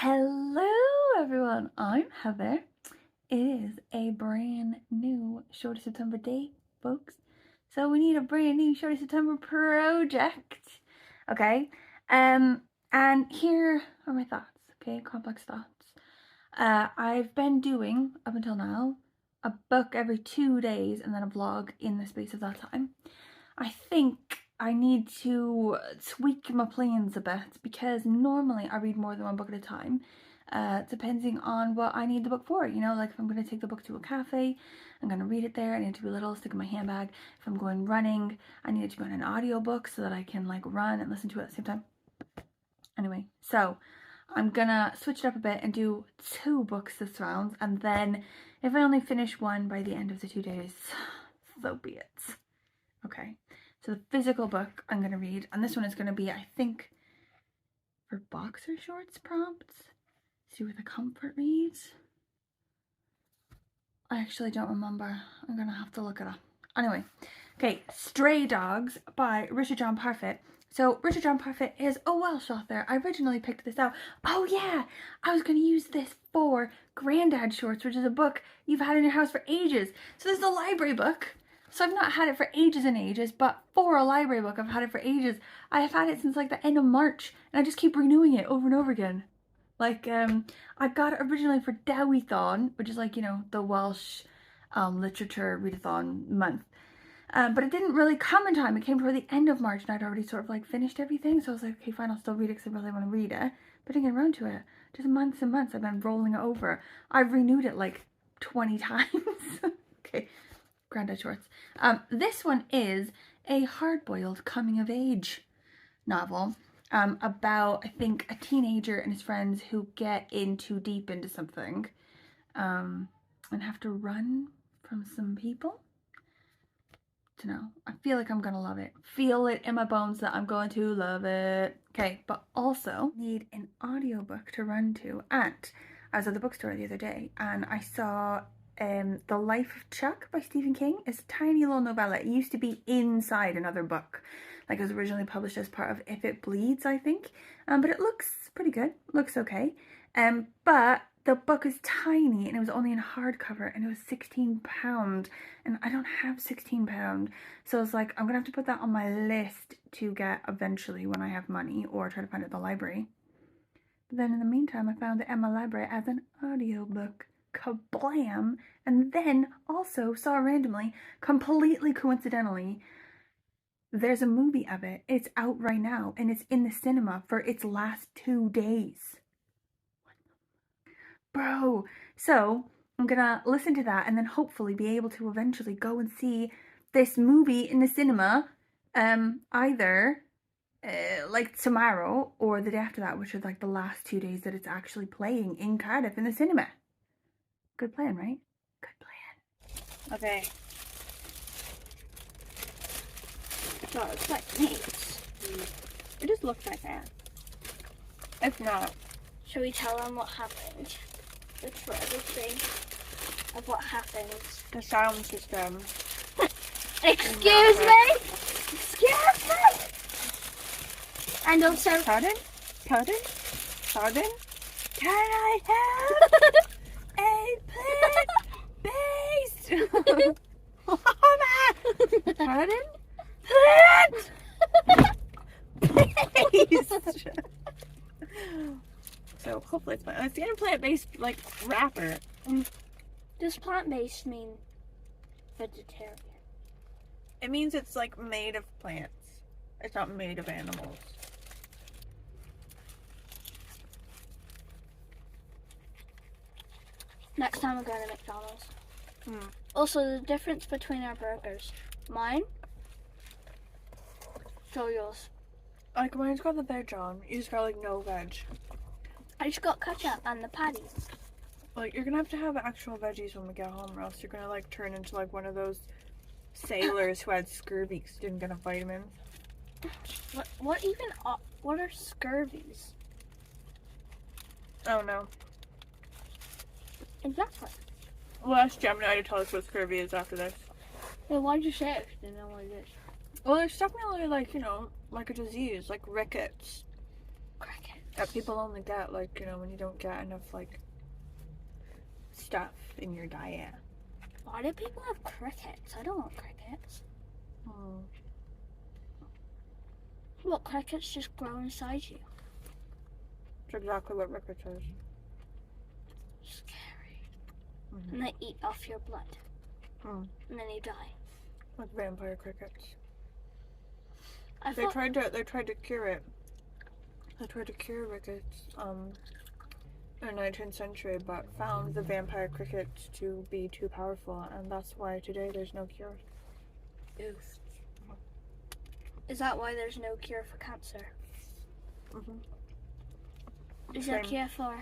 Hello everyone, I'm Heather. It is a brand new Shorty September day, folks. So we need a brand new Shorty September project. Okay. And here are my thoughts, okay, complex thoughts. I've been doing, up until now, a book every 2 days and then a vlog in the space of that time. I think I need to tweak my plans a bit because normally I read more than one book at a time, depending on what I need the book for. You know, like if I'm going to take the book to a cafe, I'm going to read it there. I need it to be little, stick in my handbag. If I'm going running, I need it to be on an audiobook so that I can like run and listen to it at the same time. Anyway, so I'm gonna switch it up a bit and do 2 books this round, and then if I only finish one by the end of the 2 days, so be it. Okay, so the physical book I'm gonna read, and this one is gonna be, I think, for boxer shorts prompts. See where the comfort reads. I actually don't remember. I'm gonna have to look it up. Anyway, okay, Stray Dogs by Richard John Parfitt. So Richard John Parfitt is a Welsh author. I originally picked this out. Oh yeah, I was going to use this for Grandad Shorts, which is a book you've had in your house for ages. So this is a library book. So I've not had it for ages and ages, but for a library book, I've had it for ages. I have had it since like the end of March, and I just keep renewing it over and over again. Like, I got it originally for Dowie-thon, which is like, you know, the Welsh literature readathon month. But it didn't really come in time. It came toward the end of March and I'd already sort of like finished everything. So I was like, okay, fine, I'll still read it because I really want to read it. But I didn't get around to it. Just months and months I've been rolling it over. I've renewed it like 20 times. Okay, Grandad Shorts. This one is a hard-boiled coming-of-age novel about, I think, a teenager and his friends who get in too deep into something and have to run from some people. To know. I feel like I'm gonna love it. Feel it in my bones that I'm going to love it. Okay, but also need an audiobook to run to. And I was at the bookstore the other day and I saw The Life of Chuck by Stephen King. It's a tiny little novella. It used to be inside another book. Like it was originally published as part of If It Bleeds, I think. But it looks pretty good. Looks okay. But the book is tiny and it was only in hardcover and it was £16 and I don't have £16. So I was like, I'm gonna have to put that on my list to get eventually when I have money or try to find it at the library. But then in the meantime, I found it at my library as an audiobook. Kablam! And then also saw randomly, completely coincidentally, there's a movie of it. It's out right now and it's in the cinema for its last 2 days. Bro, so I'm gonna listen to that and then hopefully be able to eventually go and see this movie in the cinema either like tomorrow or the day after that, which is like the last 2 days that it's actually playing in Cardiff in the cinema. Good plan, right? Good plan. Okay. So it's like paints. It just looks like that. If not, shall we tell them what happened? The thing of what happened. the sound system. Excuse me? Excuse me? And also... Pardon? Pardon? Pardon? Can I have a plate based? Pardon? Please. So hopefully it's fine. It's gonna plant-based like wrapper. Does plant-based mean vegetarian? It means it's like made of plants. It's not made of animals. Next time we're going to McDonald's. Also, the difference between our burgers. Mine. Show yours. Like mine's got the veg on. You just got like no veg. I just got ketchup and the patty. Like you're gonna have to have actual veggies when we get home, or else you're gonna like turn into like one of those sailors who had scurvy because didn't get enough vitamins. What are scurvies? Oh no. Exactly. We'll ask Gemini to tell us what scurvy is after this. Well, why'd you say it if you didn't know what it is? Well, there's definitely like, you know, like a disease, like rickets. Cricket. that people only get, like, you know, when you don't get enough, like, stuff in your diet. Why do people have crickets? I don't want crickets. Hmm. What, crickets just grow inside you? That's exactly what rickets is. Scary. Mm-hmm. And they eat off your blood. Mm. And then you die. Like vampire crickets. I They thought... tried to cure it. They tried to cure rickets in the 19th century, but found the vampire crickets to be too powerful, and that's why today there's no cure. Oof. Is that why there's no cure for cancer? Mm-hmm. Is there a cure for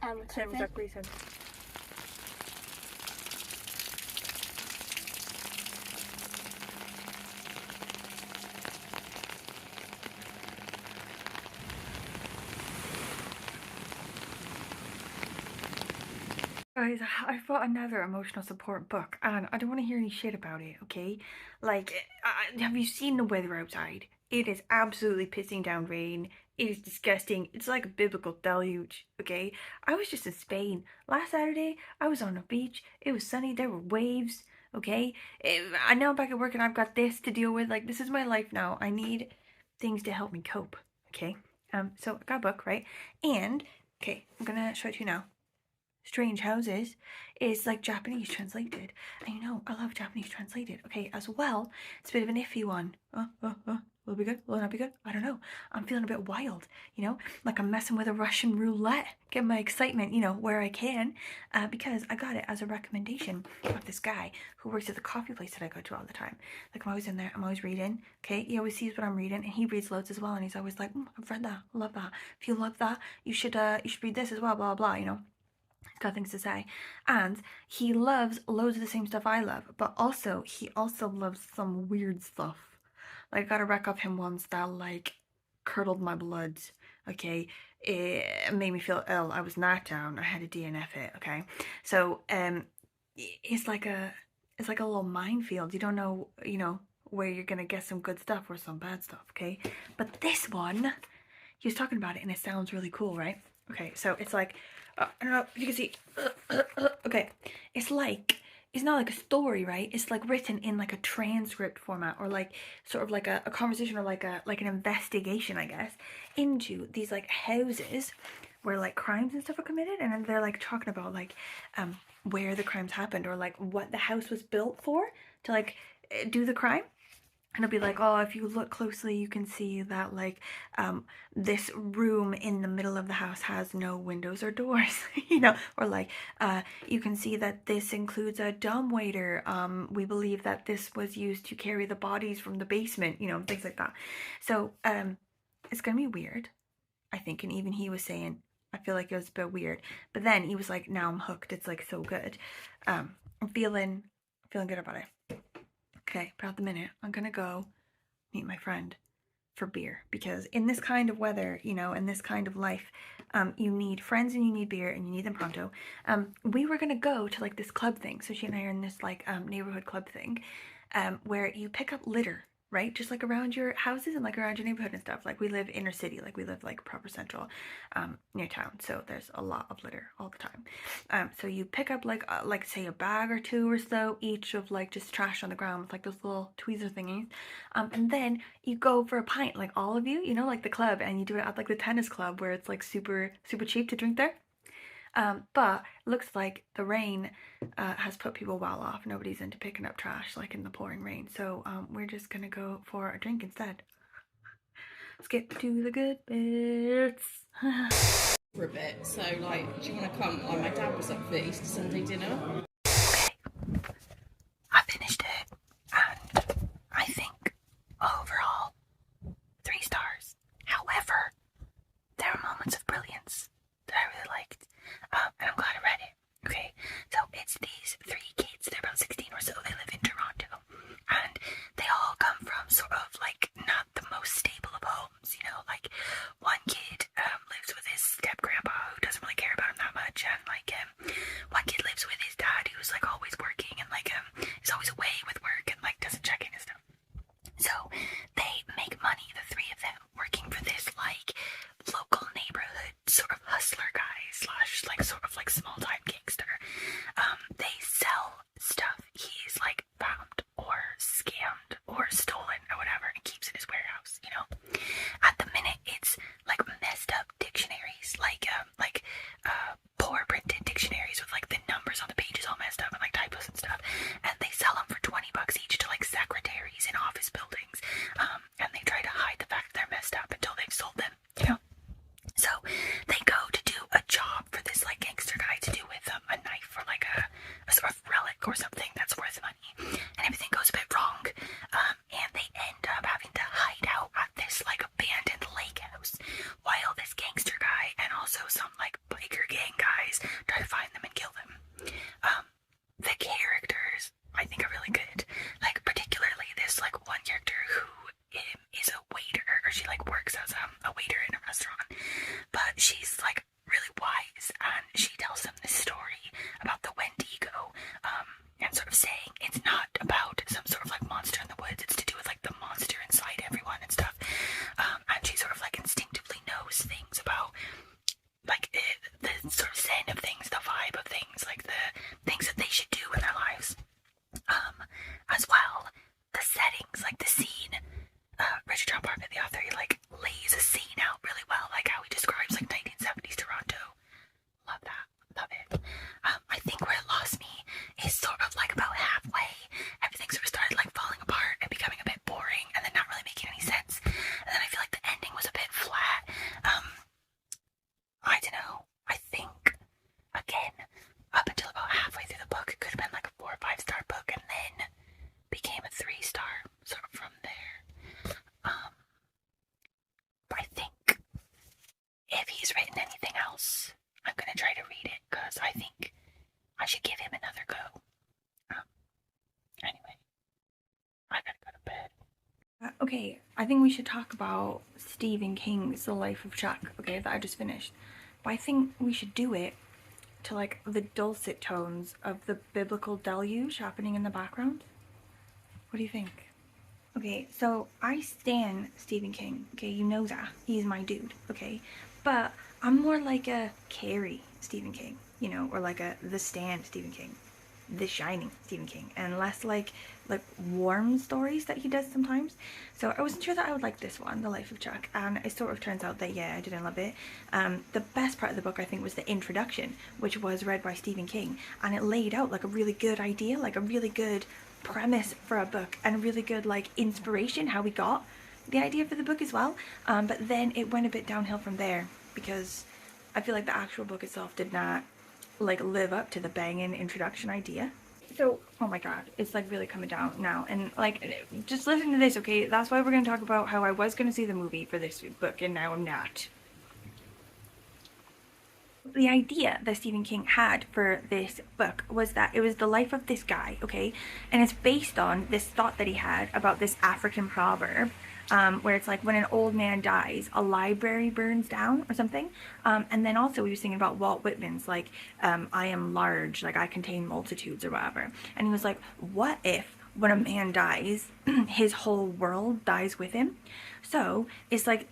same COVID? exact reason. Guys, I bought another emotional support book, and I don't want to hear any shit about it, okay? Like, have you seen the weather outside? It is absolutely pissing down rain. It is disgusting. It's like a biblical deluge, okay? I was just in Spain. Last Saturday, I was on a beach. It was sunny. There were waves, okay? I know I'm back at work and I've got this to deal with. Like, this is my life now. I need things to help me cope, okay? So I got a book, right? And, okay, I'm gonna show it to you now. Strange Houses is like Japanese translated. And you know, I love Japanese translated. Okay, as well, it's a bit of an iffy one. Will it be good? Will it not be good? I don't know. I'm feeling a bit wild, you know? Like I'm messing with a Russian roulette. Get my excitement, you know, where I can. Because I got it as a recommendation of this guy who works at the coffee place that I go to all the time. Like I'm always in there, I'm always reading. Okay, he always sees what I'm reading and he reads loads as well. And he's always like, I've read that, I love that. If you love that, you should read this as well, blah, blah, you know? Got things to say. And he loves loads of the same stuff I love, but also he also loves some weird stuff. Like I got a rec of him once that like curdled my blood. Okay, it made me feel ill. I was knocked down. I had a DNF it. Okay, so it's like a little minefield. You don't know, you know, where you're gonna get some good stuff or some bad stuff. Okay, but this one, he was talking about it and it sounds really cool, right? Okay, so it's like. I don't know if you can see. Okay, it's not like a story, right? It's like written in like a transcript format, or like sort of like a conversation, or like an investigation, I guess, into these like houses where like crimes and stuff are committed, and then they're like talking about like where the crimes happened, or like what the house was built for to like do the crime. And it'll be like, oh, if you look closely, you can see that, like, this room in the middle of the house has no windows or doors, you know, or like, you can see that this includes a dumbwaiter. We believe that this was used to carry the bodies from the basement, you know, things like that. So, it's gonna be weird, I think. And even he was saying, I feel like it was a bit weird. But then he was like, now I'm hooked. It's like so good. I'm feeling good about it. Okay, but at the minute, I'm gonna go meet my friend for beer, because in this kind of weather, you know, in this kind of life, you need friends and you need beer and you need them pronto. We were gonna go to like this club thing. So she and I are in this like neighborhood club thing, where you pick up litter, right? Just like around your houses and like around your neighborhood and stuff. Like we live inner city, like we live like proper central, near town. So there's a lot of litter all the time. So you pick up like say a bag or two or so each of like just trash on the ground with like those little tweezer thingies. And then you go for a pint, like all of you know, like the club, and you do it at like the tennis club where it's like super, super cheap to drink there. But it looks like the rain has put people well off. Nobody's into picking up trash like in the pouring rain. So we're just gonna go for a drink instead. Let's get to the good bits. For a bit, so like, do you want to come? Like, my dad was up for Easter Sunday dinner. Okay, I finished it, and I think overall 3 stars. However, there are moments of brilliance that I really liked. And I'm glad I read it. Okay, so it's these 3 kids. They're about 16 or so. They live in Toronto, and they all come from sort of like not the most stable of homes. You know, like one kid lives with his step grandpa who doesn't really care about him that much, and like one kid lives with his dad who Okay, I think we should talk about Stephen King's The Life of Chuck, okay, that I just finished. But I think we should do it to like the dulcet tones of the biblical deluge happening in the background. What do you think? Okay, so I stan Stephen King, okay, you know that. He's my dude, okay? But I'm more like a Carrie Stephen King, you know, or like a The Stand Stephen King, The Shining Stephen King, and less like warm stories that he does sometimes. So I wasn't sure that I would like this one, The Life of Chuck, and it sort of turns out that yeah, I didn't love it. The best part of the book I think was the introduction, which was read by Stephen King, and it laid out like a really good idea, like a really good premise for a book, and really good like inspiration how we got the idea for the book as well. But then it went a bit downhill from there because I feel like the actual book itself did not like live up to the banging introduction idea. So oh my god, it's like really coming down now, and like just listen to this, okay? That's why we're going to talk about how I was going to see the movie for this book and now I'm not. The idea that Stephen King had for this book was that it was the life of this guy, okay? And it's based on this thought that he had about this African proverb, where it's like when an old man dies, a library burns down or something. And then also he was thinking about Walt Whitman's like, I am large, like I contain multitudes or whatever. And he was like, what if when a man dies, his whole world dies with him? So it's like,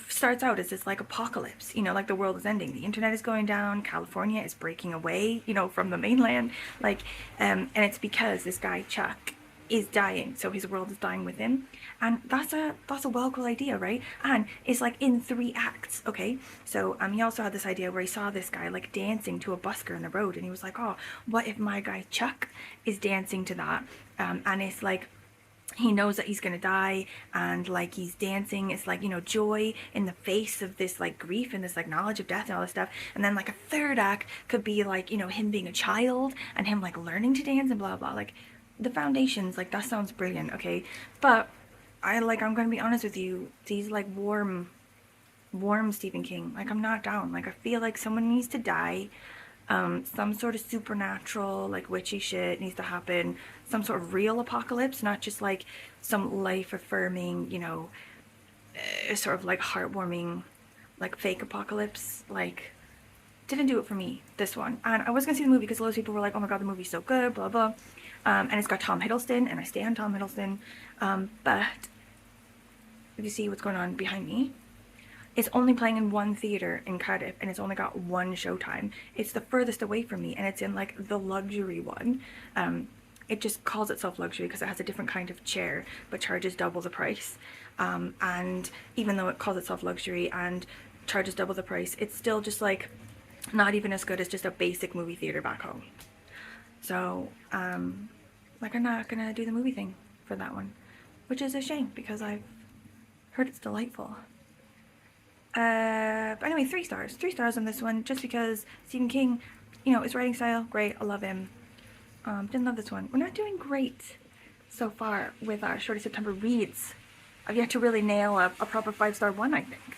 starts out as this like apocalypse, you know, like the world is ending, the internet is going down, California is breaking away, you know, from the mainland, like, and it's because this guy Chuck is dying, so his world is dying with him. And that's a well cool idea, right? And it's like in 3 acts, okay? So he also had this idea where he saw this guy like dancing to a busker in the road, and he was like, oh, what if my guy Chuck is dancing to that? And it's like he knows that he's gonna die, and like he's dancing, it's like, you know, joy in the face of this like grief and this like knowledge of death and all this stuff. And then like a 3rd act could be like, you know, him being a child and him like learning to dance and blah blah. Like the foundations, like that sounds brilliant, okay? But I'm gonna be honest with you, these like warm Stephen King, like I'm not down. Like I feel like someone needs to die. Some sort of supernatural, like witchy shit needs to happen. Some sort of real apocalypse, not just like some life-affirming, you know, sort of like heartwarming, like fake apocalypse. Like, didn't do it for me, this one. And I was gonna see the movie because a lot of people were like, oh my god, the movie's so good, blah blah. And it's got Tom Hiddleston, and I stand Tom Hiddleston. But if you see what's going on behind me, it's only playing in 1 theater in Cardiff, and it's only got 1 showtime. It's the furthest away from me, and it's in like the luxury one. It just calls itself luxury because it has a different kind of chair but charges double the price. And even though it calls itself luxury and charges double the price, it's still just like not even as good as just a basic movie theater back home. So like I'm not gonna do the movie thing for that one, which is a shame because I've heard it's delightful. But anyway, 3 stars. 3 stars on this one, just because Stephen King, you know, his writing style, great, I love him. Didn't love this one. We're not doing great so far with our Shorty September reads. I've yet to really nail a proper 5-star one, I think.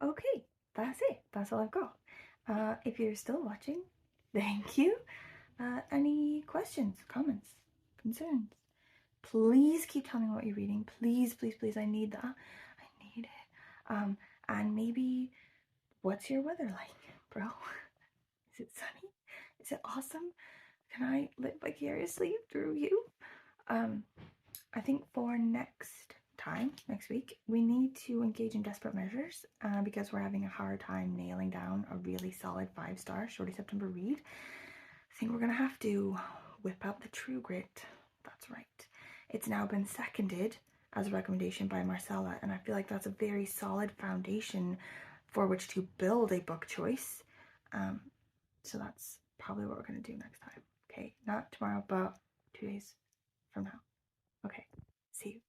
Okay, that's it. That's all I've got. If you're still watching, thank you. Any questions, comments, concerns? Please keep telling me what you're reading. Please, please, please. I need that. I need it. And maybe, what's your weather like, bro? Is it sunny? Is it awesome? Can I live vicariously through you? I think for next week, we need to engage in desperate measures because we're having a hard time nailing down a really solid 5-star Shorty September read. I think we're gonna have to whip out the True Grit. That's right. It's now been seconded as a recommendation by Marcella, and I feel like that's a very solid foundation for which to build a book choice. So that's probably what we're gonna do next time. Okay, not tomorrow, but 2 days from now. Okay, see you.